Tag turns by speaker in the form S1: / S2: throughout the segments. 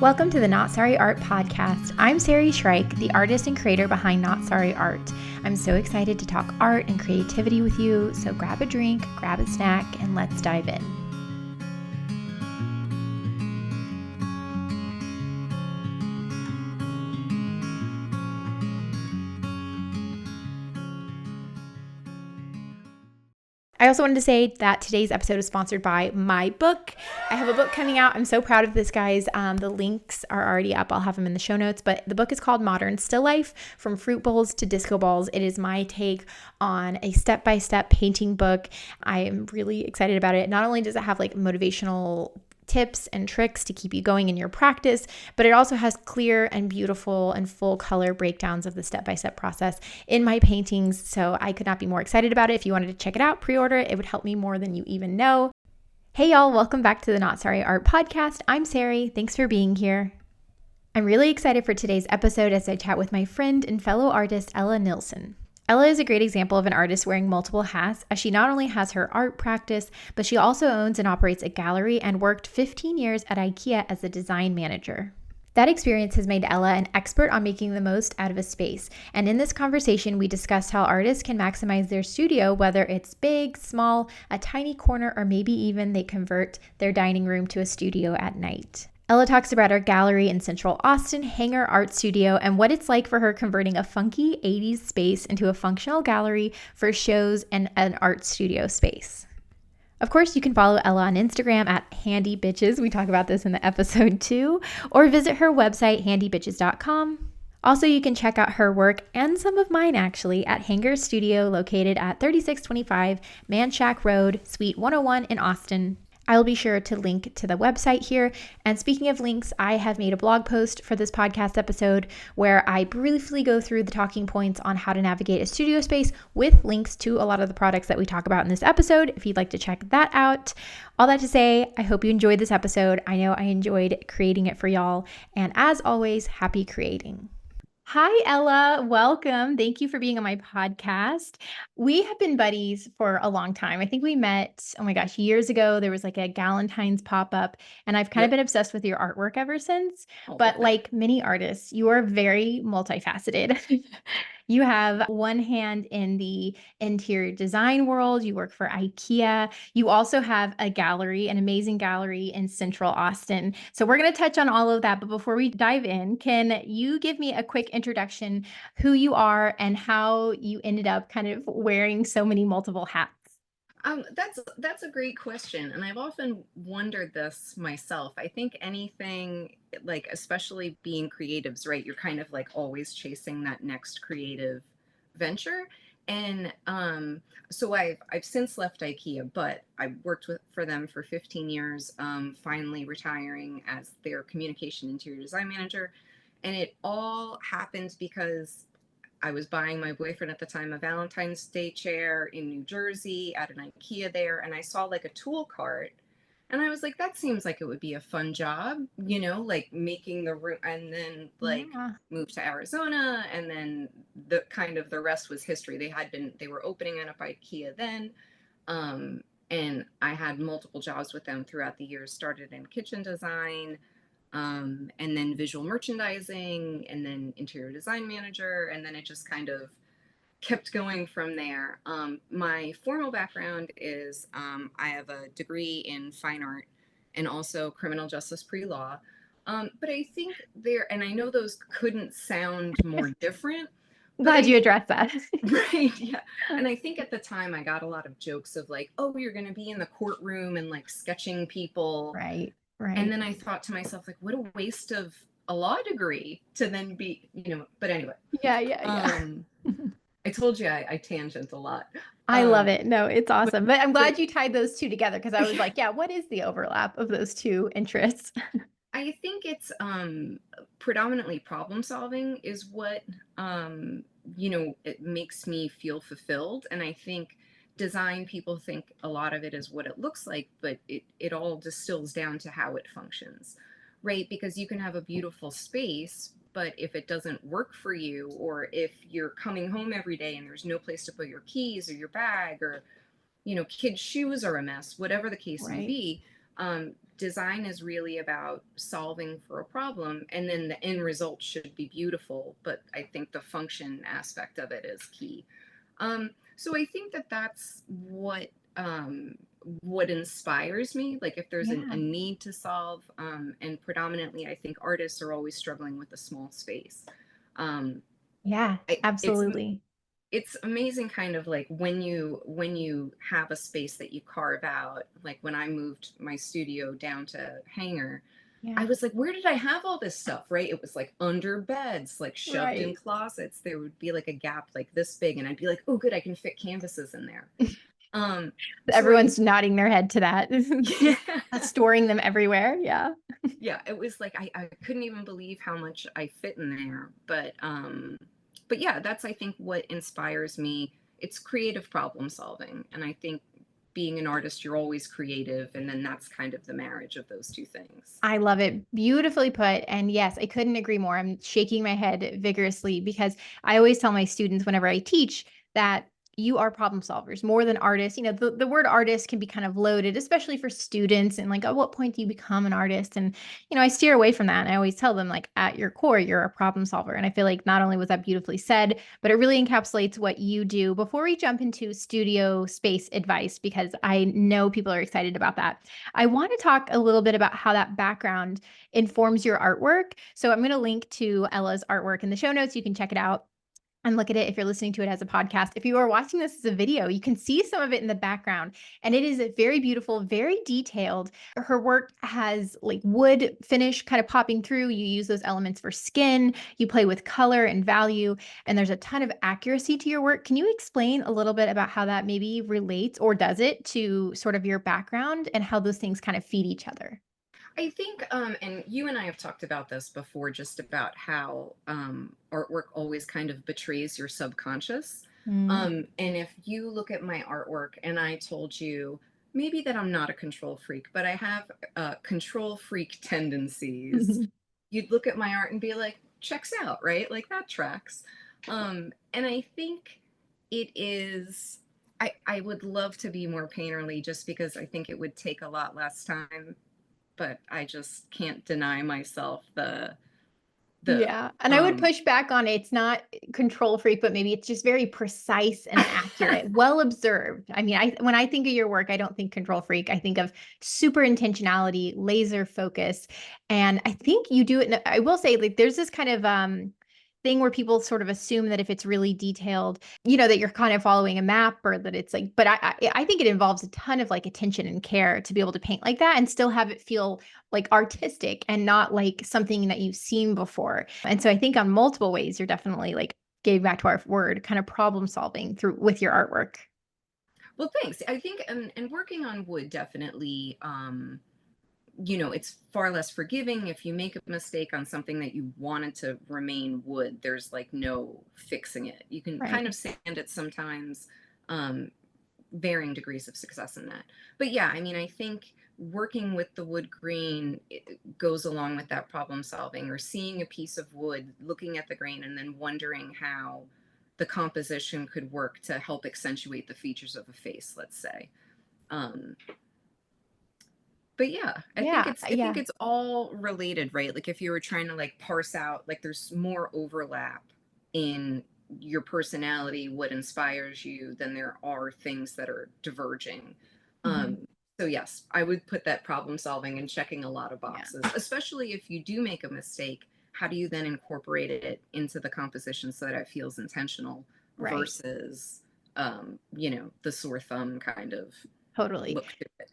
S1: Welcome to the Not Sorry Art podcast. I'm Sari, the artist and creator behind Not Sorry Art. I'm so excited to talk art and creativity with you, so grab a drink, grab a snack, and let's dive in. I also wanted to say that today's episode is sponsored by my book. I have a book coming out. I'm so proud of this, guys. The links are already up. I'll have them in the show notes. But the book is called Modern Still Life, From Fruit Bowls to Disco Balls. It is my take on a step-by-step painting book. I am really excited about it. Not only does it have like motivational tips and tricks to keep you going in your practice, but it also has clear and beautiful and full color breakdowns of the step-by-step process in my paintings. So I could not be more excited about it. If you wanted to check it out, pre-order it. It would help me more than you even know. Hey y'all, welcome back to the Not Sorry Art podcast. I'm Sari. Thanks for being here. I'm really excited for today's episode as I chat with my friend and fellow artist, Ella Nilsson. Ella is a great example of an artist wearing multiple hats, as she not only has her art practice, but she also owns and operates a gallery and worked 15 years at Ikea as a design manager. That experience has made Ella an expert on making the most out of a space, and in this conversation we discussed how artists can maximize their studio, whether it's big, small, a tiny corner, or maybe even they convert their dining room to a studio at night. Ella talks about her gallery in Central Austin, Hangar Art Studio, and what it's like for her converting a funky 80s space into a functional gallery for shows and an art studio space. Of course, you can follow Ella on Instagram at Handy Bitches. We talk about this in the episode too, or visit her website, handybitches.com. Also, you can check out her work and some of mine actually at Hangar Studio, located at 3625 Manshack Road, Suite 101 in Austin. I'll be sure to link to the website here. And speaking of links, I have made a blog post for this podcast episode where I briefly go through the talking points on how to navigate a studio space with links to a lot of the products that we talk about in this episode, if you'd like to check that out. All that to say, I hope you enjoyed this episode. I know I enjoyed creating it for y'all. And as always, happy creating. Hi, Ella. Welcome. Thank you for being on my podcast. We have been buddies for a long time. I think we met, oh my gosh, years ago. There was like a Galentine's pop-up, and I've kind of been obsessed with your artwork ever since. But like many artists, you are very multifaceted. You have one hand in the interior design world. You work for IKEA. You also have a gallery, an amazing gallery in Central Austin. So we're going to touch on all of that. But before we dive in, can you give me a quick introduction, who you are and how you ended up kind of wearing so many multiple hats?
S2: That's a great question, and I've often wondered this myself. I think anything, like especially being creatives, right? You're kind of like always chasing that next creative venture. And so I've since left IKEA, but I worked for them for 15 years, finally retiring as their communication interior design manager. And it all happened because I was buying my boyfriend at the time a Valentine's Day chair in New Jersey at an IKEA there, and I saw like a tool cart, and I was like, that seems like it would be a fun job, like making the room, and then like moved to Arizona, and then the rest was history. They were opening up IKEA then, and I had multiple jobs with them throughout the years. Started in kitchen design, and then visual merchandising, and then interior design manager, and then it just kind of kept going from there. My formal background is I have a degree in fine art and also criminal justice pre-law. But I think and I know those couldn't sound more different.
S1: Glad you addressed that.
S2: Right, yeah. And I think at the time I got a lot of jokes of like, oh, you're going to be in the courtroom and like sketching people.
S1: Right.
S2: And then I thought to myself, like, what a waste of a law degree to then be, but anyway.
S1: Yeah.
S2: I told you I tangent a lot.
S1: I love it. No, it's awesome. But I'm glad you tied those two together, because I was like, yeah, what is the overlap of those two interests?
S2: I think it's predominantly problem solving is what, it makes me feel fulfilled. And I think design, people think a lot of it is what it looks like, but it all distills down to how it functions, right? Because you can have a beautiful space, but if it doesn't work for you, or if you're coming home every day and there's no place to put your keys or your bag, or kids' shoes are a mess, whatever the case may be, Design is really about solving for a problem, and then the end result should be beautiful. But I think the function aspect of it is key. So I think that that's what inspires me. Like if there's a
S1: Yeah.
S2: need to solve, and predominantly, I think artists are always struggling with a small space. Um,
S1: Yeah,
S2: I,
S1: absolutely.
S2: it's amazing kind of like when you have a space that you carve out. Like when I moved my studio down to Hangar, I
S1: Yeah.
S2: was like, where did I have all this stuff? Right, it was like under beds, like shoved in
S1: Right.
S2: clousets. There would be like a gap like this big, and I'd be like, oh good, I can fit canvases in there. um so I
S1: Everyone's nodding their head to that.
S2: yeah.
S1: Storing them everywhere. Yeah.
S2: Yeah, it was like I couldn't even believe how much I fit in there. But yeah, that's I think what inspires me. It's creative problem solving. And I think being an artist, you're always creative, and then that's kind of the marriage of those two things.
S1: I love it. Beautifully put. And yes, I couldn't agree more. I'm shaking my head vigorously because I always tell my students whenever I teach that you are problem solvers more than artists. The word artist can be kind of loaded, especially for students. And like, at what point do you become an artist? And, I steer away from that. And I always tell them, like, at your core, you're a problem solver. And I feel like not only was that beautifully said, but it really encapsulates what you do. Before we jump into studio space advice, because I know people are excited about that, I want to talk a little bit about how that background informs your artwork. So I'm going to link to Ella's artwork in the show notes. You can check it out and look at it if you're listening to it as a podcast. If you are watching this as a video, you can see some of it in the background. And it is very beautiful, very detailed. Her work has like wood finish kind of popping through. You use those elements for skin, you play with color and value, and there's a ton of accuracy to your work. Can you explain a little bit about how that maybe relates or does it to sort of your background and how those things kind of feed each other?
S2: I think, and you and I have talked about this before, just about how artwork always kind of betrays your subconscious.
S1: Mm.
S2: And if you look at my artwork and I told you maybe that I'm not a control freak, but I have control freak tendencies, you'd look at my art and be like, checks out, right? Like that tracks. And I think it is. I would love to be more painterly just because I think it would take a lot less time, but I just can't deny myself the
S1: Yeah. And I would push back on it. It's not control freak, but maybe it's just very precise and accurate, well observed. I mean, when I think of your work, I don't think control freak. I think of super intentionality, laser focus. And I think you do it. I will say, like, there's this kind of thing where people sort of assume that if it's really detailed, that you're kind of following a map or that it's like, but I think it involves a ton of like attention and care to be able to paint like that and still have it feel like artistic and not like something that you've seen before. And so I think on multiple ways, you're definitely like getting back to our word, kind of problem solving through with your artwork.
S2: well, thanks. I think and working on wood definitely, it's far less forgiving if you make a mistake on something that you wanted to remain wood. There's like no fixing it. You can kind
S1: Right.
S2: of sand it sometimes, um, varying degrees of success in that. But yeah, I mean, I think working with the wood grain goes along with that problem solving, or seeing a piece of wood, looking at the grain, and then wondering how the composition could work to help accentuate the features of a face, let's say. Um, but yeah,
S1: Yeah.
S2: I think
S1: Yeah.
S2: it's all related, right? Like if you were trying to like parse out, like there's more overlap in your personality, what inspires you, than there are things that are diverging.
S1: Mhm.
S2: um so yes, I would put that problem solving and checking a lot of
S1: Yeah.
S2: boxes, especially if you do make a mistake. How do you then incorporate it into the composition so that it feels intentional
S1: Right.
S2: versus the sore thumb kind of
S1: Totally.
S2: look to it?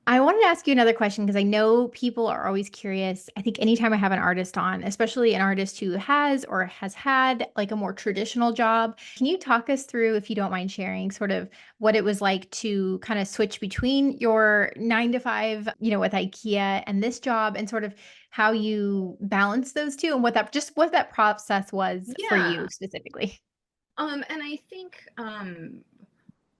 S1: I wanted to ask you another question because I know people are always curious. I think anytime I have an artist on, especially an artist who has or has had like a more traditional job, can you talk us through, if you don't mind sharing, sort of what it was like to kind of switch between your 9 to 5, with IKEA and this job and sort of how you balance those two and what that process was for you
S2: Yeah.
S1: specifically?
S2: And I think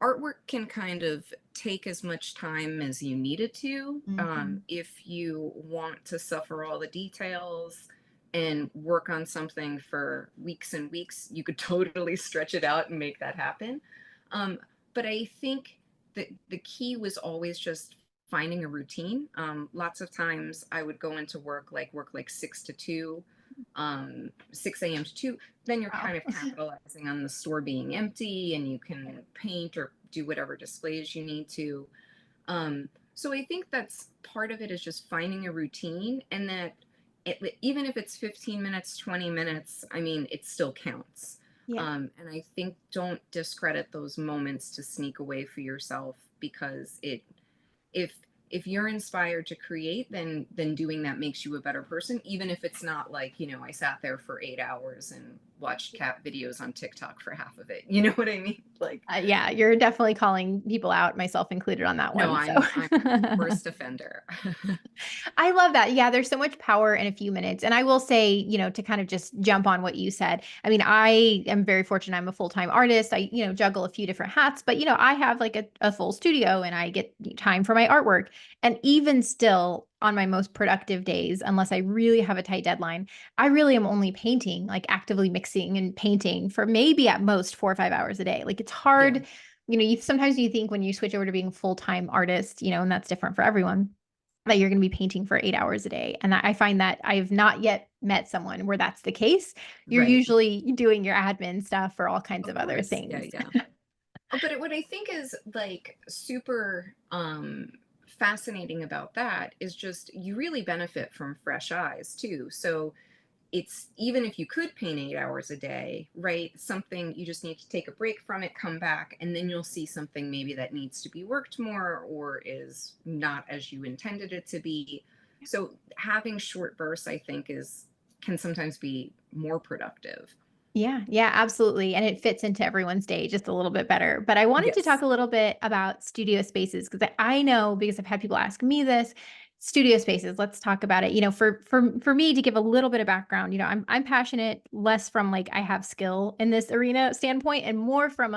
S2: artwork can kind of take as much time as you need it to.
S1: Mhm.
S2: If you want to suffer all the details and work on something for weeks and weeks, you could totally stretch it out and make that happen. Um, but I think that the key was always just finding a routine. Lots of times I would go into work like 6 to 2, 6 a.m. to 2. Then you're
S1: Wow.
S2: kind of capitalizing on the store being empty and you can paint or do whatever displays you need to. So I think that's part of it, is just finding a routine, and that even if it's 15 minutes, 20 minutes, I mean, it still counts.
S1: Yeah.
S2: And I think don't discredit those moments to sneak away for yourself, because if if you're inspired to create, then doing that makes you a better person, even if it's not like, I sat there for 8 hours and watched cat videos on TikTok for half of it. You know what I mean? Like,
S1: Yeah, you're definitely calling people out, myself included on that
S2: no,
S1: one. So
S2: I'm worst offender.
S1: I love that. Yeah, there's so much power in a few minutes. And I will say, to kind of just jump on what you said. I mean, I am very fortunate. I'm a full-time artist. I, juggle a few different hats, but I have like a full studio and I get time for my artwork. And even still on my most productive days, unless I really have a tight deadline, I really am only painting, like actively mixing and painting for maybe at most 4 or 5 hours a day. Like it's
S2: Yeah,
S1: hard. Sometimes you think when you switch over to being a full-time artist, and that's different for everyone, that you're going to be painting for 8 hours a day. And I find that I have not yet met someone where that's the case. You're
S2: right.
S1: usually doing your admin stuff or all kinds
S2: Of
S1: of other
S2: course. Yeah,
S1: things.
S2: yeah. But what I think is like super fascinating about that is just you really benefit from fresh eyes too. So it's, even if you could paint 8 hours a day, right? Something you just need to take a break from it, come back, and then you'll see something maybe that needs to be worked more or is not as you intended it to be. So having short bursts, I think, is can sometimes be more productive.
S1: Yeah, yeah, absolutely. And it fits into everyone's day just a little bit better. But I wanted to talk
S2: Yes.
S1: a little bit about studio spaces because I know, because I've had people ask me this, studio spaces. Let's talk about it. For me to give a little bit of background, I'm passionate less from like I have skill in this arena standpoint and more from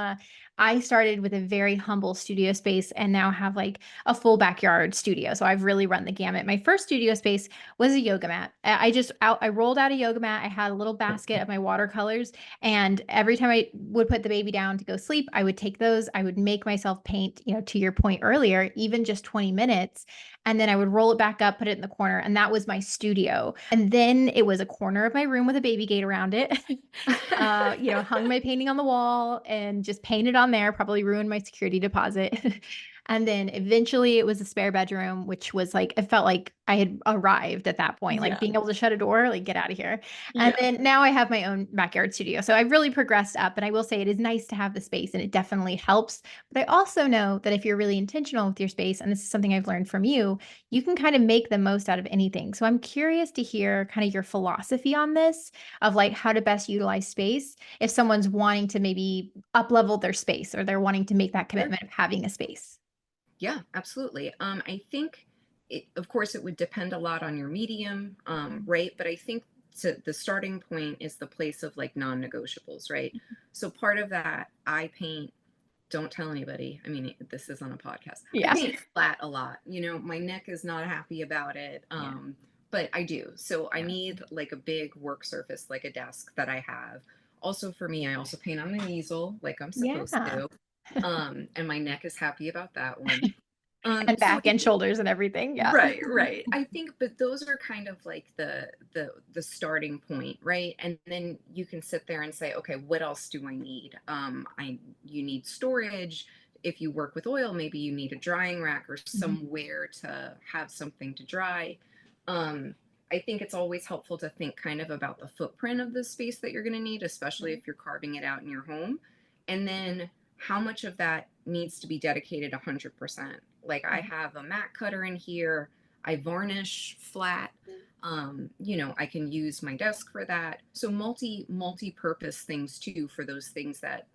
S1: I started with a very humble studio space and now have like a full backyard studio. So I've really run the gamut. My first studio space was a yoga mat. I rolled out a yoga mat. I had a little basket of my watercolors, and every time I would put the baby down to go sleep, I would take those. I would make myself paint, to your point earlier, even just 20 minutes. And then I would roll it back up, put it in the corner. And that was my studio. And then it was a corner of my room with a baby gate around it. Hung my painting on the wall and just painted on there, probably ruined my security deposit. And then eventually it was a spare bedroom, which was like, it felt like I had arrived at that point, like
S2: Yeah.
S1: being able to shut a door, like get out of here. And
S2: Yeah.
S1: then now I have my own backyard studio. So I've really progressed up. And I will say it is nice to have the space and it definitely helps. But I also know that if you're really intentional with your space, and this is something I've learned from you, you can kind of make the most out of anything. So I'm curious to hear kind of your philosophy on this of like how to best utilize space if someone's wanting to maybe up level their space or they're wanting to make that
S2: Sure.
S1: commitment of having a space.
S2: Yeah, absolutely. I think of course, it would depend a lot on your medium, right? But I think the starting point is the place of like non-negotiables, right? So part of that, I paint. Don't tell anybody. I mean, this is on a podcast. I
S1: Yeah.
S2: paint flat a lot. My neck is not happy about it,
S1: Yeah.
S2: but I do. So I
S1: Yeah.
S2: need like a big work surface, like a desk that I have. Also, for me, I also paint on an easel, like I'm supposed
S1: Yeah.
S2: to. And my neck is happy about that one.
S1: And
S2: So
S1: back and shoulders and everything. Yeah.
S2: right, right. I think, but those are kind of like the starting point, right? And then you can sit there and say, okay, what else do I need? You need storage. If you work with oil, maybe you need a drying rack or
S1: Mhm.
S2: somewhere to have something to dry. Um, I think it's always helpful to think kind of about the footprint of the space that you're going to need, especially if you're carving it out in your home. And then how much of that needs to be dedicated 100%. Like I have a mat cutter in here. I varnish flat. I can use my desk for that. So multi-purpose things too for those things that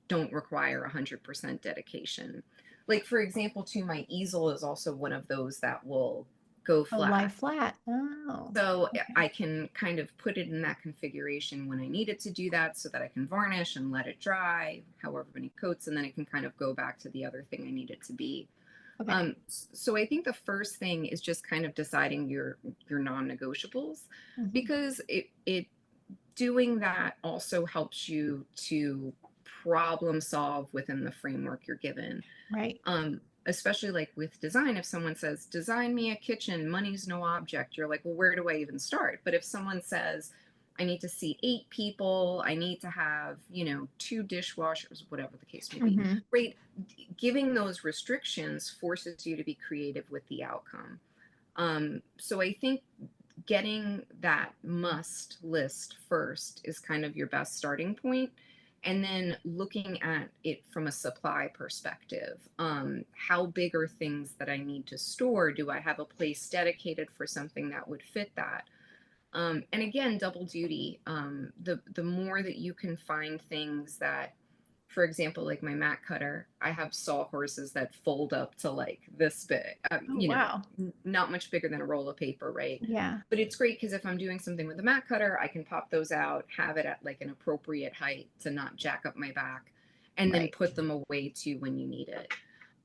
S2: don't require 100% dedication. Like for example, too, my easel is also one of those that will go
S1: Oh, lie
S2: flat.
S1: flat. Oh,
S2: So
S1: okay.
S2: I can kind of put it in that configuration when I need it to do that so that I can varnish and let it dry, however many coats, and then it can kind of go back to the other thing I need it to be.
S1: Okay.
S2: So I think the first thing is just kind of deciding your non-negotiables,
S1: Mhm.
S2: because it doing that also helps you to problem solve within the framework you're given.
S1: Right.
S2: Especially like with design, if someone says, design me a kitchen, money's no object, you're like, well, where do I even start? But if someone says, I need to see 8 people, I need to have, 2 dishwashers, whatever the case may be,
S1: Mm-hmm.
S2: right? Giving those restrictions forces you to be creative with the outcome. So I think getting that must list first is kind of your best starting point, and then looking at it from a supply perspective. How big are things that I need to store? Do I have a place dedicated for something that would fit that? And again, double duty. The more that you can find things that, for example, like my mat cutter, I have sawhorses that fold up to like this big,
S1: Oh, wow.
S2: not much bigger than a roll of paper, right?
S1: Yeah.
S2: But it's great because if I'm doing something with a mat cutter, I can pop those out, have it at like an appropriate height to not jack up my back, and then
S1: Right.
S2: put them away too when you need it.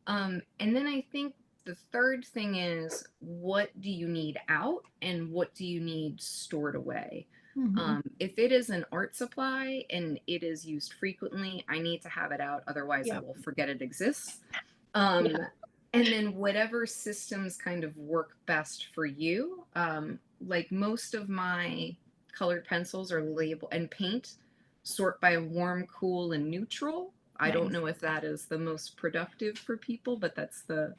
S2: And then I think the third thing is, what do you need out and what do you need stored away?
S1: Mm-hmm.
S2: If it is an art supply and it is used frequently, I need to have it out. Otherwise, I
S1: Yep.
S2: will forget it exists.
S1: Yeah.
S2: Um, and then whatever systems kind of work best for you. Like most of my colored pencils are labeled, and paint sort by warm, cool, and neutral. I don't
S1: Nice.
S2: know if that is the most productive for people, but that's the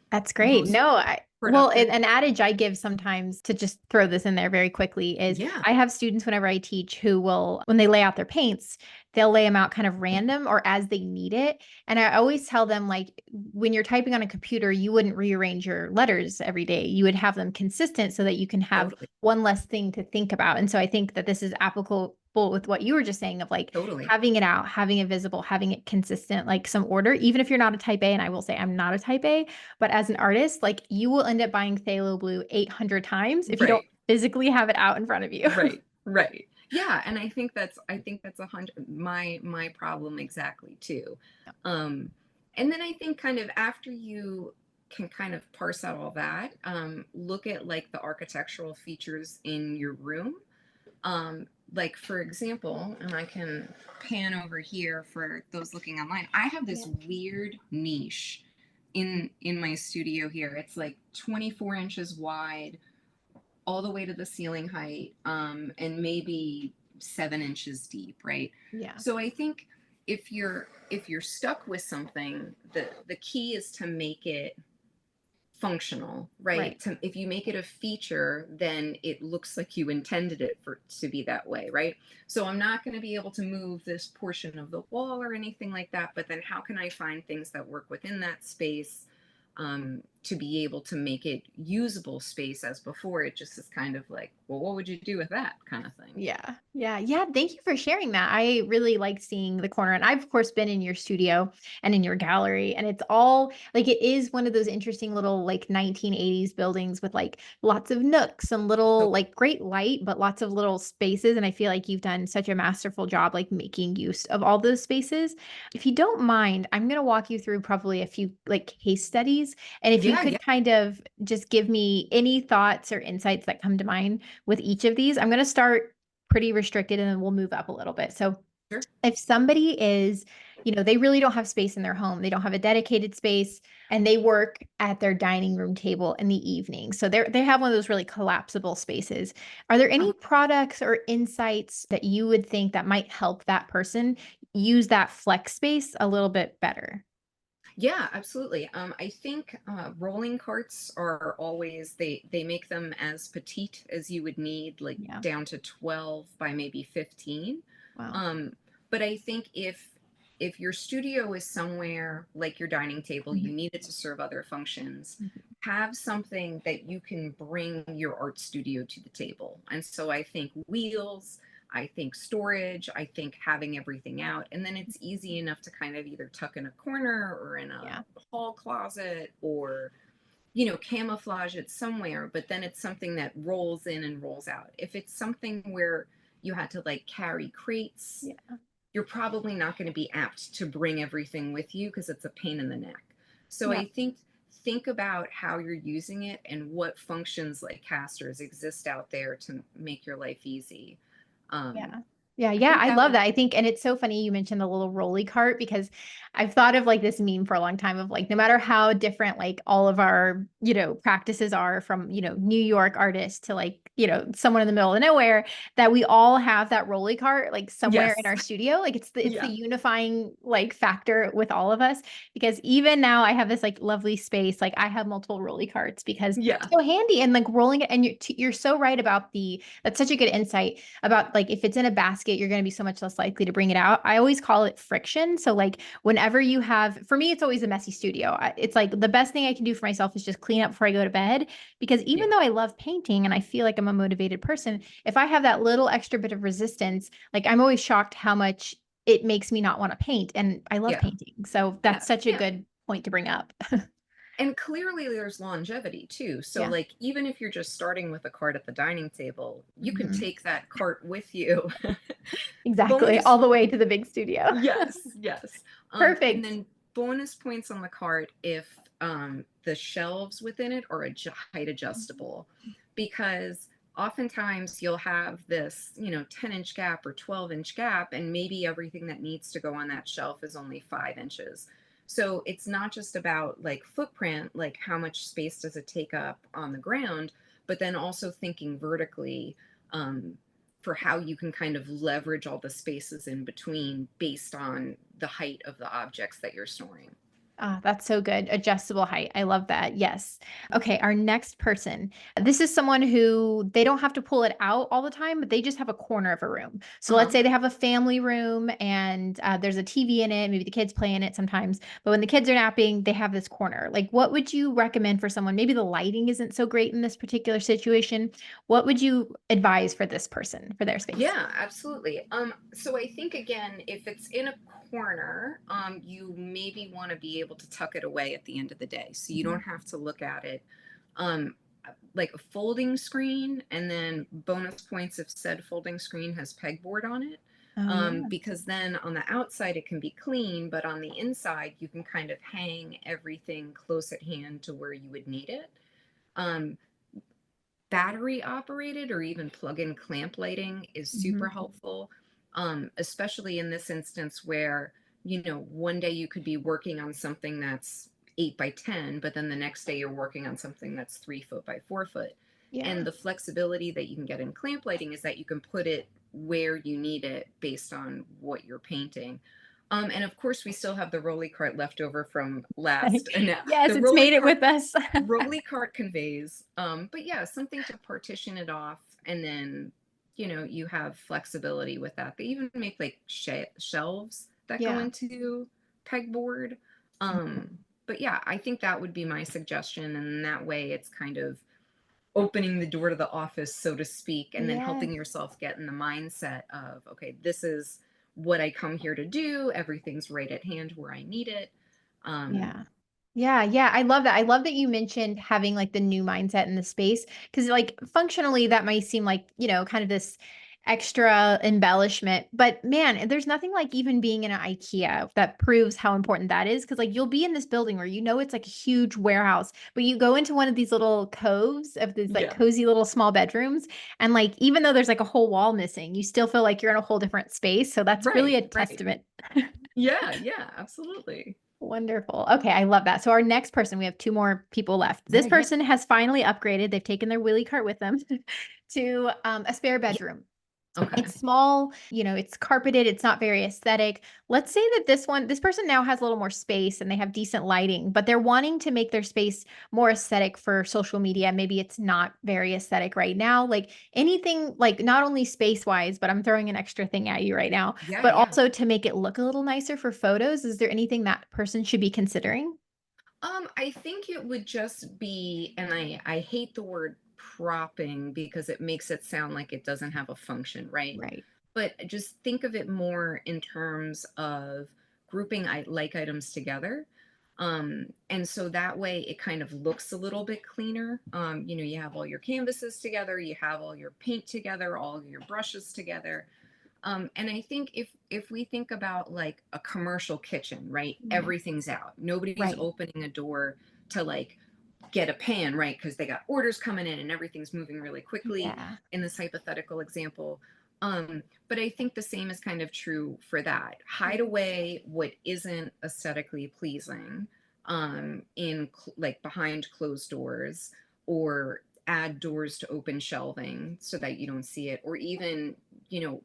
S1: That's great.
S2: most
S1: No, well,
S2: productive.
S1: an adage I give sometimes to just throw this in there very quickly is
S2: Yeah,
S1: I have students whenever I teach who will, when they lay out their paints, they'll lay them out kind of random or as they need it. And I always tell them, like, when you're typing on a computer, you wouldn't rearrange your letters every day. You would have them consistent so that you can have
S2: totally,
S1: one less thing to think about. And so I think that this is applicable with what you were just saying of like
S2: totally.
S1: having it out, having it visible, having it consistent, like some order, even if you're not a type A. And I will say I'm not a type A, but as an artist, like you will end up buying phthalo blue 800 times if you don't
S2: Right,
S1: physically have it out in front of you.
S2: right, right. Yeah, and I think that's 100 my problem exactly too. Um, and then I think kind of after you can kind of parse out all that, look at like the architectural features in your room. Like for example, and I can pan over here for those looking online. I have this
S1: Yeah.
S2: weird niche in my studio here. It's like 24 inches wide, all the way to the ceiling height, and maybe 7 inches deep, right?
S1: Yeah.
S2: So I think if you're stuck with something, the key is to make it functional, right?
S1: Right.
S2: If you make it a feature, then it looks like you intended it for to be that way, right? So I'm not going to be able to move this portion of the wall or anything like that, but then how can I find things that work within that space, to be able to make it usable space, as before it just is kind of like, well, what would you do with that kind of thing?
S1: Yeah. Yeah. Yeah. Thank you for sharing that. I really like seeing the corner. And I've, of course, been in your studio and in your gallery. And it's all like it is one of those interesting little like 1980s buildings with like lots of nooks and little
S2: So
S1: like great light, but lots of little spaces. And I feel like you've done such a masterful job like making use of all those spaces. If you don't mind, I'm going to walk you through probably a few like case studies. And if you
S2: yeah, yeah,
S1: could kind of just give me any thoughts or insights that come to mind with each of these, I'm going to start pretty restricted and then we'll move up a little bit. So
S2: sure.
S1: if somebody is, they really don't have space in their home, they don't have a dedicated space and they work at their dining room table in the evening. So they have one of those really collapsible spaces. Are there any products or insights that you would think that might help that person use that flex space a little bit better?
S2: Yeah, absolutely. I think rolling carts are always, they make them as petite as you would need, like
S1: Yeah.
S2: down to 12 by maybe 15.
S1: Wow.
S2: Um, but I think if your studio is somewhere like your dining table, you
S1: Mhm.
S2: need it to serve other functions.
S1: Mhm.
S2: Have something that you can bring your art studio to the table. And so I think wheels, I think storage, I think having everything out. And then it's easy enough to kind of either tuck in a corner or in a
S1: Yeah.
S2: hall closet, or, camouflage it somewhere, but then it's something that rolls in and rolls out. If it's something where you had to like carry crates,
S1: Yeah.
S2: you're probably not going to be apt to bring everything with you because it's a pain in the neck. So
S1: Yeah.
S2: I think about how you're using it and what functions like casters exist out there to make your life easy. Um,
S1: Yeah. Yeah,
S2: I
S1: yeah,
S2: think
S1: I
S2: that
S1: love
S2: would,
S1: that. I think, and it's so funny you mentioned the little rolly cart because I've thought of like this meme for a long time of like no matter how different like all of our, practices are from, New York artists to like, someone in the middle of nowhere, that we all have that rolly cart like somewhere in
S2: yes.
S1: our studio. Like it's the
S2: Yeah.
S1: unifying like factor with all of us because even now I have this like lovely space. Like I have multiple rolly carts because
S2: Yeah.
S1: it's so handy and like rolling it and you're so right about that's such a good insight about like if it's in a basket, you're going to be so much less likely to bring it out. I always call it friction. So like whenever you have, for me, it's always a messy studio. It's like the best thing I can do for myself is just clean up before I go to bed because even
S2: Yeah.
S1: though I love painting and I feel like I'm a motivated person, if I have that little extra bit of resistance, like I'm always shocked how much it makes me not want to paint. And I love
S2: Yeah.
S1: painting. So
S2: Yeah.
S1: that's such a
S2: Yeah.
S1: good point to bring up.
S2: And clearly there's longevity too. So
S1: Yeah.
S2: like even if you're just starting with a cart at the dining table, you can
S1: Mhm.
S2: take that cart with you.
S1: Exactly.
S2: Bonus,
S1: All the way to the big studio.
S2: yes, yes. And
S1: Perfect.
S2: then bonus points on the cart if the shelves within it are height adjustable, because oftentimes you'll have this, 10-inch gap or 12-inch gap, and maybe everything that needs to go on that shelf is only 5 inches. So it's not just about like footprint, like how much space does it take up on the ground, but then also thinking vertically, um, for how you can kind of leverage all the spaces in between based on the height of the objects that you're storing.
S1: Ah, that's so good. Adjustable height. I love that. Yes. Okay, our next person. This is someone who they don't have to pull it out all the time, but they just have a corner of a room. So let's
S2: Uh-huh.
S1: say they have a family room and there's a TV in it. Maybe the kids play in it sometimes. But when the kids are napping, they have this corner. Like, what would you recommend for someone? Maybe the lighting isn't so great in this particular situation. What would you advise for this person for their space?
S2: Yeah, absolutely. So I think again, if it's in a corner, you maybe want to be able to tuck it away at the end of the day, so you don't
S1: Mhm.
S2: have to look at it. Um, like a folding screen, and then bonus points if said folding screen has pegboard on it.
S1: Oh, yeah.
S2: Because then on the outside it can be clean, but on the inside you can kind of hang everything close at hand to where you would need it. Um, Battery operated or even plug-in clamp lighting is super
S1: Mhm.
S2: helpful, especially in this instance where, one day you could be working on something that's 8 by 10, but then the next day you're working on something that's 3 foot by 4 foot. And
S1: Yeah.
S2: the flexibility that you can get in clamp lighting is that you can put it where you need it based on what you're painting. And of course, we still have the rolly cart left over from last. And now
S1: Yes,
S2: the
S1: it's
S2: rolly
S1: made it
S2: cart
S1: with us.
S2: rolly cart conveys, but yeah, something to partition it off, and then you have flexibility with that. They even make like shelves that go
S1: Yeah.
S2: into pegboard. um but yeah, I think that would be my suggestion, and that way it's kind of opening the door to the office, so to speak, and then
S1: Yes.
S2: helping yourself get in the mindset of, okay, this is what I come here to do, everything's right at hand where I need it. um
S1: Yeah. Yeah, yeah, I love that. I love that you mentioned having like the new mindset in the space because like functionally that might seem like, kind of this extra embellishment, but man, there's nothing like even being in an IKEA that proves how important that is because like you'll be in this building where it's like a huge warehouse, but you go into one of these little coves of these like
S2: yeah,
S1: cozy little small bedrooms and like even though there's like a whole wall missing, you still feel like you're in a whole different space. So that's really
S2: right,
S1: a
S2: right.
S1: testament.
S2: Yeah, yeah, absolutely.
S1: Wonderful. Okay, I love that. So our next person, we have two more people left.
S2: Yeah,
S1: This
S2: yeah.
S1: person has finally upgraded. They've taken their wheelie cart with them to a spare
S2: Yeah.
S1: bedroom.
S2: Okay.
S1: It's small, it's carpeted, it's not very aesthetic. Let's say that this person now has a little more space and they have decent lighting, but they're wanting to make their space more aesthetic for social media. Maybe it's not very aesthetic right now. Like anything, like not only space wise, but I'm throwing an extra thing at you right now,
S2: Yeah,
S1: but
S2: yeah.
S1: also to make it look a little nicer for photos. Is there anything that person should be considering?
S2: I think it would just be, and I hate the word propping because it makes it sound like it doesn't have a function, right?
S1: Right.
S2: But just think of it more in terms of grouping like items together. And so that way it kind of looks a little bit cleaner. You have all your canvases together, you have all your paint together, all your brushes together. And I think if we think about like a commercial kitchen, right?
S1: Mhm.
S2: Everything's out. Nobody's
S1: Right.
S2: opening a door to like get a pan, right? Because they got orders coming in and everything's moving really quickly
S1: Yeah.
S2: in this hypothetical example. But I think the same is kind of true for that. Hide away what isn't aesthetically pleasing, like behind closed doors, or add doors to open shelving so that you don't see it, or even, you know,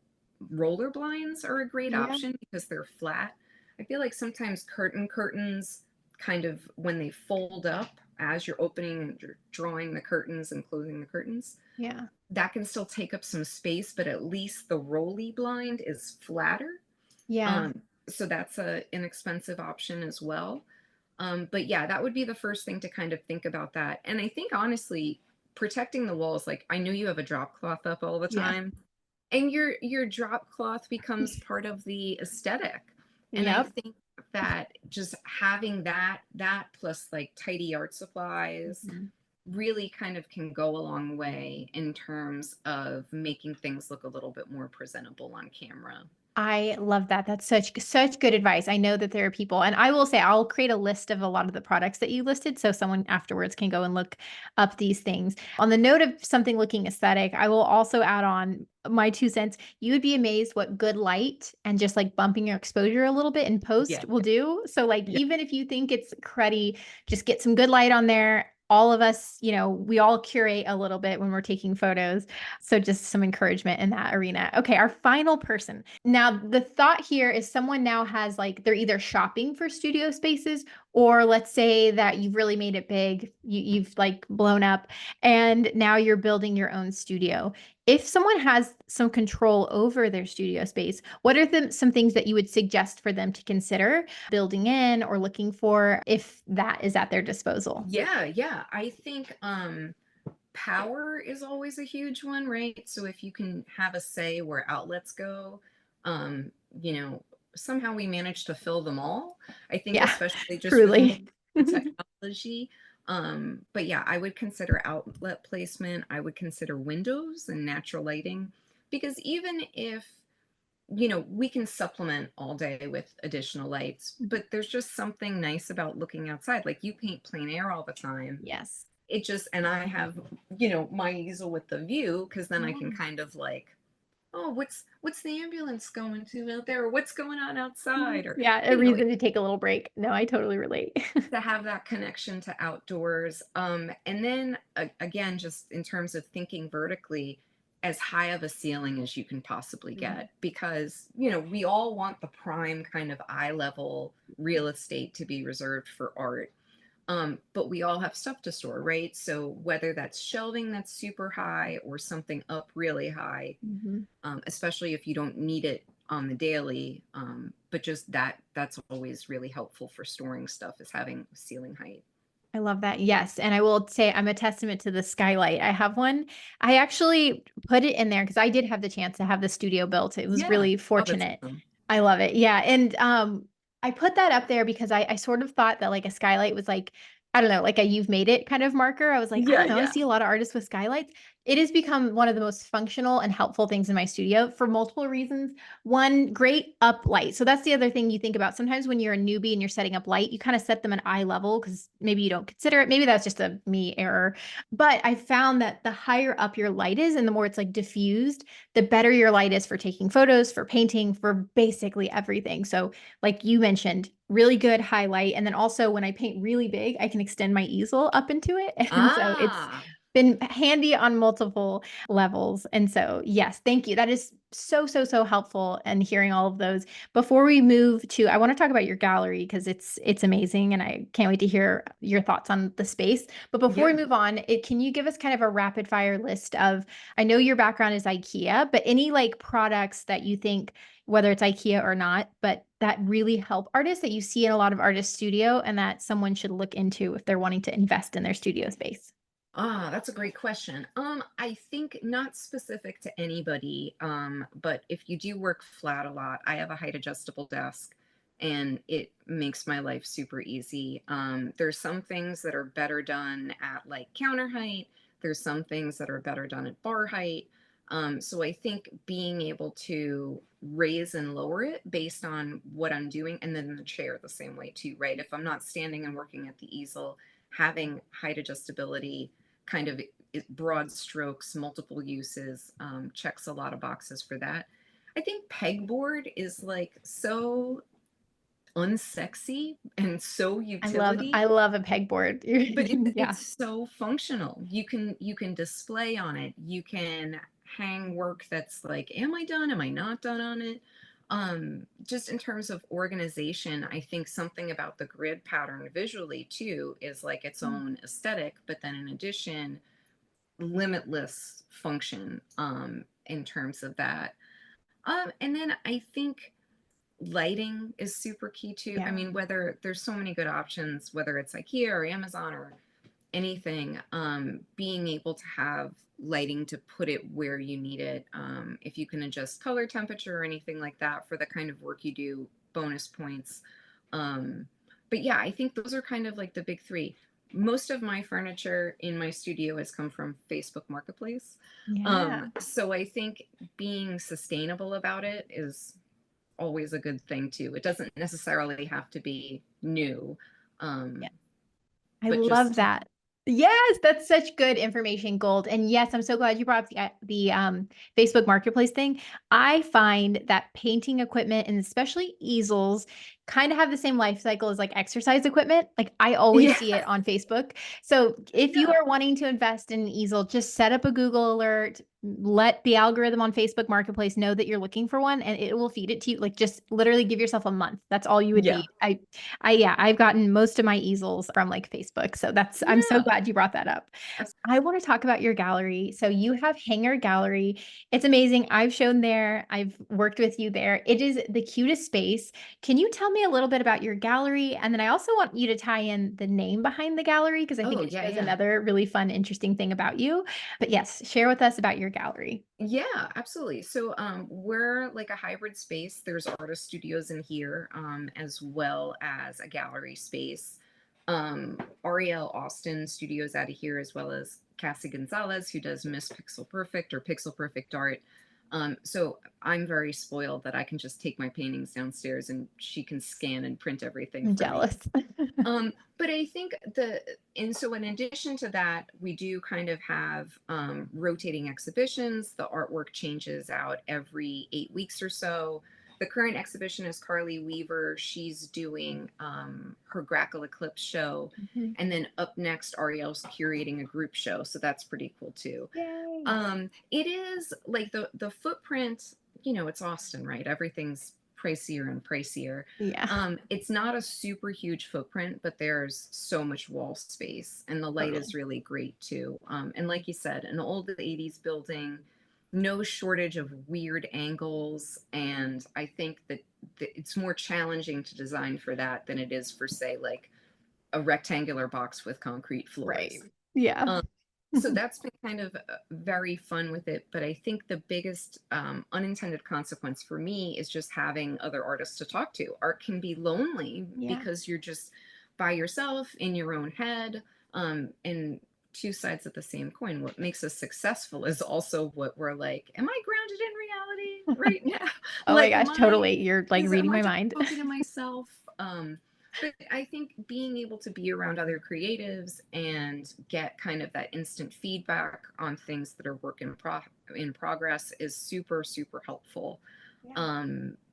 S2: roller blinds are a great
S1: Yeah.
S2: option because they're flat. I feel like sometimes curtains kind of, when they fold up as you're opening and you're drawing the curtains and closing the curtains,
S1: Yeah.
S2: that can still take up some space, but at least the rolly blind is flatter.
S1: Yeah.
S2: So that's a inexpensive option as well. But yeah, that would be the first thing to kind of think about that. And I think honestly, protecting the walls, like I know you have a drop cloth up all the
S1: Yeah.
S2: time, and your drop cloth becomes part of the aesthetic. And I
S1: Yep.
S2: think that just having that plus like tidy art supplies
S1: Mhm.
S2: really kind of can go a long way in terms of making things look a little bit more presentable on camera.
S1: I love that. That's such good advice. I know that there are people, and I will say I'll create a list of a lot of the products that you listed so someone afterwards can go and look up these things. On the note of something looking aesthetic, I will also add on my 2 cents. You would be amazed what good light and just like bumping your exposure a little bit in
S2: Yeah.
S1: post will do. So like
S2: Yeah.
S1: even if you think it's cruddy, just get some good light on there. All of us, we all curate a little bit when we're taking photos. So just some encouragement in that arena. Okay, our final person. Now, the thought here is someone now has like they're either shopping for studio spaces, or let's say that you've really made it big, you've like blown up, and now you're building your own studio. If someone has some control over their studio space, what are some things that you would suggest for them to consider building in or looking for if that is at their disposal?
S2: Yeah. I think power is always a huge one, right? So if you can have a say where outlets go, um, you know, somehow we manage to fill them all. I think
S1: Yeah,
S2: especially just with more
S1: truly.
S2: technology. But yeah, I would consider outlet placement. I would consider windows and natural lighting, because even if, we can supplement all day with additional lights, but there's just something nice about looking outside. Like you paint plein air all the time.
S1: Yes.
S2: It just, and I have, my easel with the view, because then I can
S1: Yeah.
S2: kind of like, oh, what's the ambulance going to out there? Or what's going on outside? Or,
S1: Yeah, a reason to take a little break. No, I totally relate.
S2: to have that connection to outdoors. And then again, just in terms of thinking vertically, as high of a ceiling as you can possibly
S1: Mhm.
S2: get, because, we all want the prime kind of eye level real estate to be reserved for art. But we all have stuff to store, right? So whether that's shelving that's super high or something up really high,
S1: Mhm.
S2: especially if you don't need it on the daily. But just that's always really helpful for storing stuff, is having ceiling height.
S1: I love that. Yes. And I will say I'm a testament to the skylight. I have one. I actually put it in there because I did have the chance to have the studio built. It was
S2: Yeah.
S1: really
S2: Oh, that's
S1: fortunate.
S2: awesome.
S1: I love it. Yeah. And I put that up there because I sort of thought that like a skylight was like, I don't know, like a you've made it kind of marker. I was like, I
S2: Yeah,
S1: don't know. I
S2: yeah.
S1: see a lot of artists with skylights. It has become one of the most functional and helpful things in my studio for multiple reasons. One, great up light. So that's the other thing you think about. Sometimes when you're a newbie and you're setting up light, you kind of set them at eye level because maybe you don't consider it. Maybe that's just a me error. But I found that the higher up your light is and the more it's like diffused, the better your light is for taking photos, for painting, for basically everything. So, like you mentioned, really good highlight. And then also when I paint really big, I can extend my easel up into it. And so it's
S2: Ah,
S1: been handy on multiple levels. And so, yes, thank you. That is so helpful and hearing all of those. Before we move to, I want to talk about your gallery because it's amazing and I can't wait to hear your thoughts on the space. But before we
S2: yeah.
S1: move on, can you give us kind of a rapid fire list of, I know your background is IKEA, but any like products that you think, whether it's IKEA or not, but that really help artists that you see in a lot of artist studio and that someone should look into if they're wanting to invest in their studio space?
S2: Ah, that's a great question. I think not specific to anybody, but if you do work flat a lot, I have a height adjustable desk and it makes my life super easy. There's some things that are better done at like counter height. There's some things that are better done at bar height. So I think being able to raise and lower it based on what I'm doing, and then the chair the same way too, right? If I'm not standing and working at the easel, having height adjustability kind of broad strokes, multiple uses, checks a lot of boxes for that. I think pegboard is like so unsexy and so
S1: I
S2: utility,
S1: love a pegboard.
S2: but
S1: Yeah.
S2: it's so functional. You can display on it. You can hang work that's like, am I done? Am I not done on it? Just in terms of organization, I think something about the grid pattern visually too is like its own aesthetic, but then in addition, limitless function in terms of that. And then I think lighting is super key too. I
S1: Yeah.
S2: mean, whether there's so many good options, whether it's IKEA or Amazon or anything, being able to have lighting to put it where you need it. If you can adjust color temperature or anything like that for the kind of work you do, bonus points. Um, but yeah, I think those are kind of like the big three. Most of my furniture in my studio has come from Facebook Marketplace.
S1: Yeah.
S2: So I think being sustainable about it is always a good thing too. It doesn't necessarily have to be new,
S1: Yeah.
S2: um,
S1: I
S2: but
S1: love
S2: just
S1: that. Yes, that's such good information, Gold. And yes, I'm so glad you brought up the Facebook Marketplace thing. I find that painting equipment and especially easels kind of have the same life cycle as like exercise equipment. Like I always
S2: yeah,
S1: see it on Facebook. So if you
S2: yeah,
S1: are wanting to invest in an easel, just set up a Google alert, let the algorithm on Facebook Marketplace know that you're looking for one and it will feed it to you. Like just literally give yourself a month. That's all you would
S2: yeah,
S1: need. Yeah, I've gotten most of my easels from like Facebook. So I'm so
S2: yeah.
S1: glad you brought that up.
S2: Abs-
S1: I want to talk about your gallery. So you have Hangar Gallery. It's amazing. I've shown there. I've worked with you there. It is the cutest space. Can you tell me a little bit about your gallery? And then I also want you to tie in the name behind the gallery because I think
S2: Oh,
S1: it
S2: yeah,
S1: shows
S2: yeah.
S1: another really fun, interesting thing about you. But yes, share with us about your gallery.
S2: Yeah, absolutely. So we're like a hybrid space. There's artist studios in here, as well as a gallery space. Ariel Austin studios out of here, as well as Cassie Gonzalez, who does Miss Pixel Perfect or Pixel Perfect art. So I'm very spoiled that I can just take my paintings downstairs and she can scan and print everything
S1: I'm
S2: for me.
S1: jealous.
S2: But I think and so in addition to that, we do kind of have rotating exhibitions. The artwork changes out every 8 weeks or so. The current exhibition is Carly Weaver. She's doing her Grackle Eclipse show.
S1: Mhm.
S2: And then up next, Ariel's curating a group show. So that's pretty cool too.
S1: Yay.
S2: It is like the footprint, it's Austin, right? Everything's pricier and pricier.
S1: Yeah,
S2: It's not a super huge footprint, but there's so much wall space, and the light
S1: totally.
S2: is really great too. And like you said, an old 80s building, no shortage of weird angles, and I think that it's more challenging to design for that than it is for, say, like a rectangular box with concrete
S1: Right.
S2: floors.
S1: Yeah.
S2: Um, so that's been kind of very fun with it. But I think the biggest unintended consequence for me is just having other artists to talk to. Art can be lonely
S1: Yeah.
S2: because you're just by yourself in your own head. And two sides of the same coin. What makes us successful is also what we're like, am I grounded in reality right now?
S1: Oh my
S2: Like,
S1: gosh, totally. You're like
S2: am
S1: reading
S2: I
S1: my
S2: just
S1: mind.
S2: talking to myself? But I think being able to be around other creatives and get kind of that instant feedback on things that are in progress is super, super helpful.
S1: Yeah.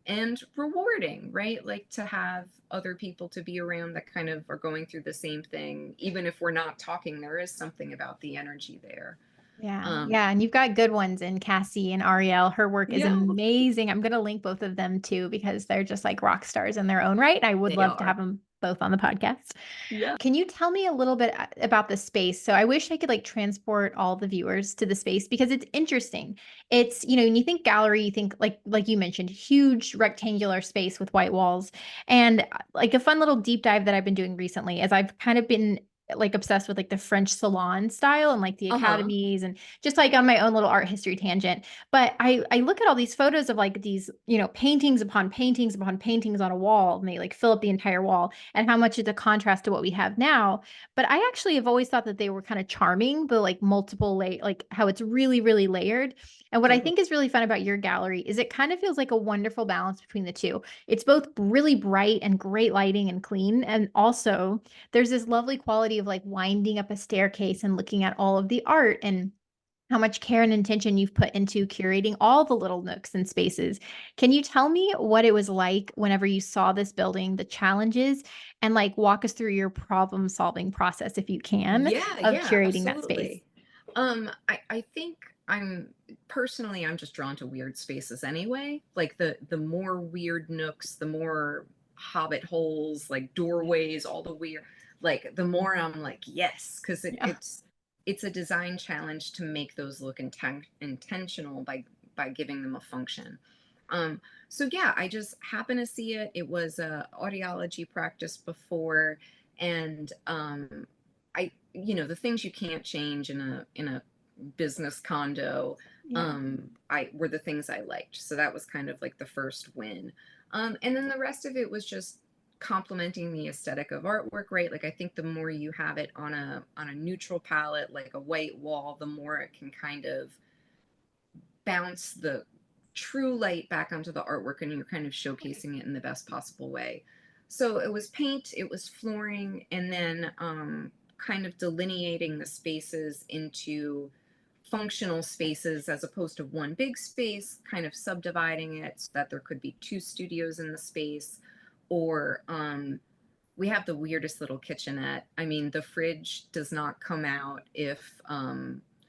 S2: And rewarding, right? Like to have other people to be around that kind of are going through the same thing. Even if we're not talking, there is something about the energy there.
S1: Yeah.
S2: Um,
S1: Yeah. And you've got good ones in Cassie and Ariel. Her work is
S2: yeah,
S1: amazing. I'm going to link both of them too because they're just like rock stars in their own right. I would
S2: they
S1: love to
S2: are.
S1: have them both on the podcast.
S2: Yeah.
S1: Can you tell me a little bit about the space? So I wish I could like transport all the viewers to the space because it's interesting. It's, when you think gallery, you think like you mentioned, huge rectangular space with white walls. And like a fun little deep dive that I've been doing recently is I've kind of been like obsessed with like the French salon style and like the
S2: Uh huh.
S1: academies and just like on my own little art history tangent. But I look at all these photos of like these, paintings upon paintings upon paintings on a wall and they like fill up the entire wall and how much it's a contrast to what we have now. But I actually have always thought that they were kind of charming, the like multiple like how it's really, really layered. And what I
S2: Totally.
S1: think is really fun about your gallery is it kind of feels like a wonderful balance between the two. It's both really bright and great lighting and clean. And also there's this lovely quality quality of like winding up a staircase and looking at all of the art and how much care and intention you've put into curating all the little nooks and spaces. Can you tell me what it was like whenever you saw this building, the challenges, and like walk us through your problem solving process, if you can,
S2: Yeah,
S1: of
S2: yeah,
S1: curating that space?
S2: absolutely. I think I'm just drawn to weird spaces anyway. Like the more weird nooks, the more hobbit holes, like doorways, all the weird, like the more I'm like, yes, because
S1: Yeah.
S2: it's a design challenge to make those look intentional by giving them a function. Um, so yeah, I just happened to see it. It was a audiology practice before, and the things you can't change in a business condo,
S1: Yeah.
S2: I were the things I liked. So that was kind of like the first win. And then the rest of it was just complementing the aesthetic of artwork, right? Like I think the more you have it on a neutral palette, like a white wall, the more it can kind of bounce the true light back onto the artwork and you're kind of showcasing it in the best possible way. So it was paint, it was flooring, and then kind of delineating the spaces into functional spaces as opposed to one big space, kind of subdividing it so that there could be two studios in the space. Or we have the weirdest little kitchenette. I mean, the fridge does not come out if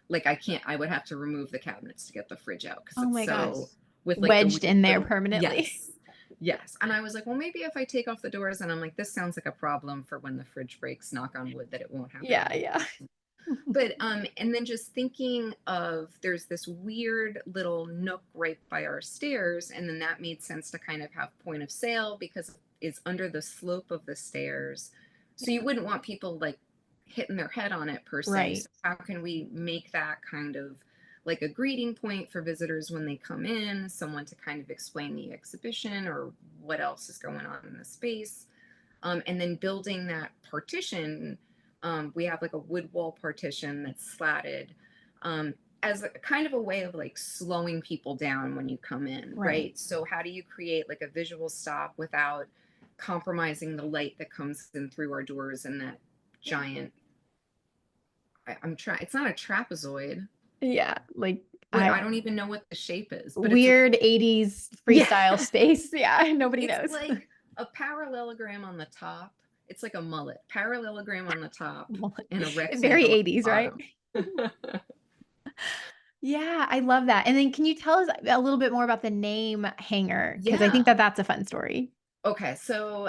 S2: like I would have to remove the cabinets to get the fridge out because
S1: Oh
S2: it's
S1: my gosh.
S2: so with like the
S1: Wedged
S2: weird
S1: in there
S2: little,
S1: permanently.
S2: yes. Yes. And I was like, well, maybe if I take off the doors, and I'm like, this sounds like a problem for when the fridge breaks, knock on wood that it won't happen
S1: Yeah,
S2: again.
S1: yeah.
S2: But and then just thinking of there's this weird little nook right by our stairs, and then that made sense to kind of have point of sale because it's under the slope of the stairs. So you wouldn't want people like hitting their head on it per se.
S1: Right.
S2: So how can we make that kind of like a greeting point for visitors when they come in, someone to kind of explain the exhibition or what else is going on in the space. And then building that partition, we have like a wood wall partition that's slatted, as a kind of a way of like slowing people down when you come in,
S1: Right.
S2: right? So how do you create like a visual stop without compromising the light that comes in through our doors and that giant, I'm trying, it's not a trapezoid.
S1: Yeah. Like
S2: What,
S1: I
S2: I don't even know what the shape is, but it's
S1: weird 80s
S2: yeah.
S1: freestyle space. Yeah, nobody
S2: It's
S1: knows.
S2: like a parallelogram on the top. It's like a mullet. Parallelogram on the top and a
S1: Very
S2: rectangle on
S1: 80s, right?
S2: the bottom.
S1: Yeah, I love that. And then can you tell us a little bit more about the name Hanger? Because I think
S2: Yeah.
S1: that that's a fun story.
S2: Okay. So,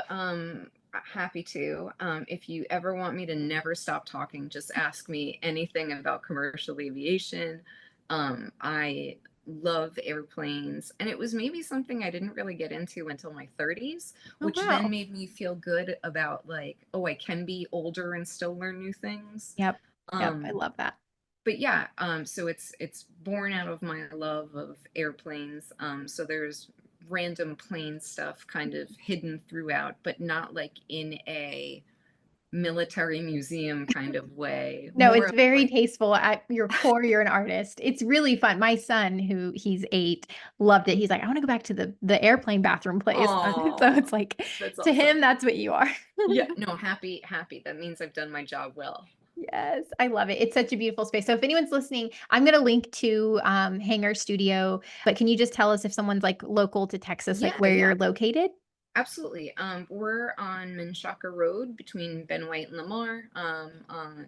S2: happy to. If you ever want me to never stop talking, just ask me anything about commercial aviation. I love airplanes, and it was maybe something I didn't really get into until my 30s,
S1: Oh,
S2: which then
S1: wow.
S2: made me feel good about like, oh, I can be older and still learn new things.
S1: Yep. Yep. I
S2: Um,
S1: love that.
S2: but yeah, so it's born out of my love of airplanes. So there's random plane stuff kind of hidden throughout, but not like in a military museum kind of way.
S1: No,
S2: More
S1: it's
S2: of
S1: very
S2: like,
S1: tasteful. At your core, you're an artist. It's really fun. My son, who he's 8, loved it. He's like, I want to go back to the airplane bathroom place. So
S2: oh,
S1: it's like
S2: that's
S1: to
S2: awesome.
S1: him, that's what you are.
S2: Yeah, no, happy, happy. That means I've done my job well.
S1: Yes, I love it. It's such a beautiful space. So if anyone's listening, I'm going to link to Hangar Studio. But can you just tell us if someone's like local to Texas, like
S2: Yeah,
S1: where
S2: yeah.
S1: you're located?
S2: Absolutely. We're on Menchaca Road between Ben White and Lamar,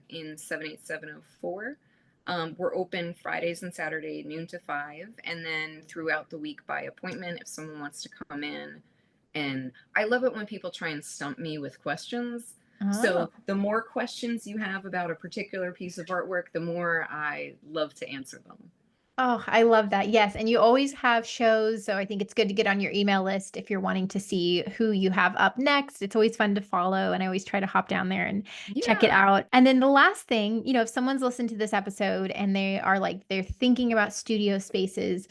S2: in 78704. We're open Fridays and Saturday, noon to 5, and then throughout the week by appointment if someone wants to come in. And I love it when people try and stump me with questions.
S1: Oh.
S2: So the more questions you have about a particular piece of artwork, the more I love to answer them.
S1: Oh, I love that. Yes. And you always have shows. So I think it's good to get on your email list if you're wanting to see who you have up next. It's always fun to follow. And I always try to hop down there and check it
S2: Yeah.
S1: out. And then the last thing, if someone's listened to this episode and they are like, they're thinking about studio spaces,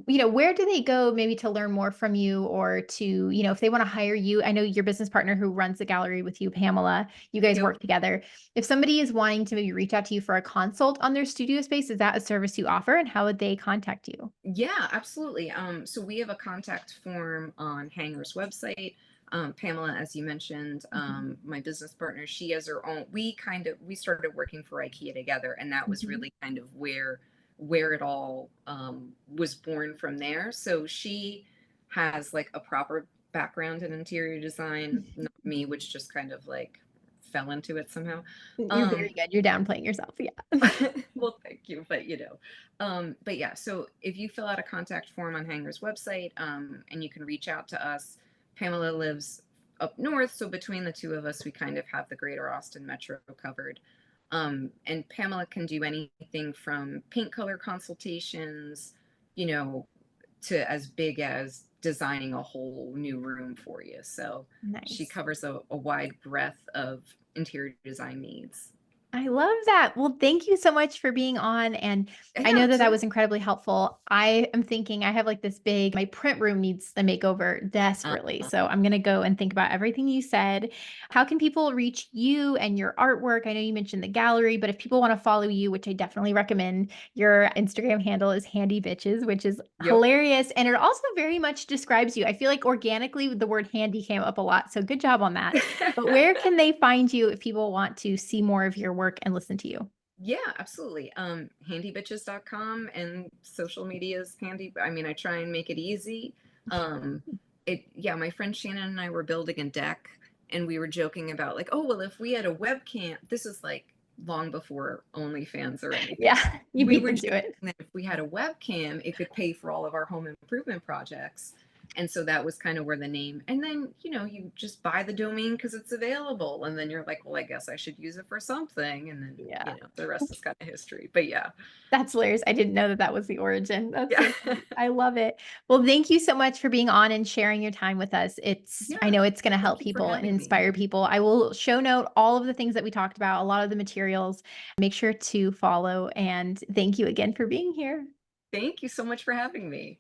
S1: where do they go maybe to learn more from you or to, if they want to hire you? I know your business partner who runs the gallery with you, Pamela, you guys
S2: Yep.
S1: work together. If somebody is wanting to maybe reach out to you for a consult on their studio space, is that a service you offer? And how would they contact you?
S2: Yeah, absolutely. So we have a contact form on Hangar's website. Pamela, as you mentioned, my business partner, she has her own, we started working for Ikea together, and that was really kind of where it all was born from there. So she has like a proper background in interior design, not me, which just kind of like fell into it somehow.
S1: You're very good. You're downplaying yourself. Yeah.
S2: Well, thank you, but but yeah, so if you fill out a contact form on Hangar's website, and you can reach out to us. Pamela lives up north, so between the two of us, we kind of have the greater Austin metro covered. And Pamela can do anything from paint color consultations, you know, to as big as designing a whole new room for you. So she
S1: Nice.
S2: covers a wide breadth of interior design needs.
S1: I love that. Well, thank you so much for being on. And I
S2: Yeah,
S1: know that that
S2: absolutely.
S1: was incredibly helpful. I am thinking I have like this big, my print room needs a makeover desperately.
S2: Uh,
S1: So I'm going to go and think about everything you said. How can people reach you and your artwork? I know you mentioned the gallery, but if people want to follow you, which I definitely recommend, your Instagram handle is Handy Bitches, which is
S2: yep.
S1: hilarious. And it also very much describes you. I feel like organically the word handy came up a lot. So good job on that. But where can they find you if people want to see more of your work and listen to you?
S2: Yeah, absolutely. Handybitches.com, and social media is handy. I mean, I try and make it easy. Um, yeah, my friend Shannon and I were building a deck, and we were joking about like, oh, well, if we had a webcam, this is like long before OnlyFans or anything.
S1: Yeah, you
S2: We
S1: beat
S2: were
S1: them to
S2: joking
S1: it.
S2: that if we had a webcam, it could pay for all of our home improvement projects. And so that was kind of where the name, and then, you just buy the domain because it's available. And then you're like, well, I guess I should use it for something. And then,
S1: Yeah.
S2: the rest is kind of history. But yeah.
S1: That's hilarious. I didn't know that that was the origin. That's
S2: Yeah.
S1: so funny. I love it. Well, thank you so much for being on and sharing your time with us. I
S2: Yeah.
S1: know it's going to help
S2: Thank you for
S1: people and
S2: having me.
S1: inspire people. I will show note all of the things that we talked about, a lot of the materials. Make sure to follow. And thank you again for being here.
S2: Thank you so much for having me.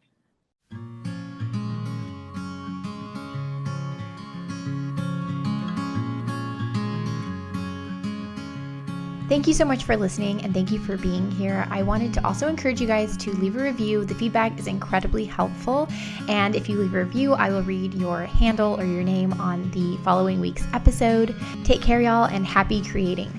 S1: Thank you so much for listening, and thank you for being here. I wanted to also encourage you guys to leave a review. The feedback is incredibly helpful, and if you leave a review, I will read your handle or your name on the following week's episode. Take care, y'all, and happy creating.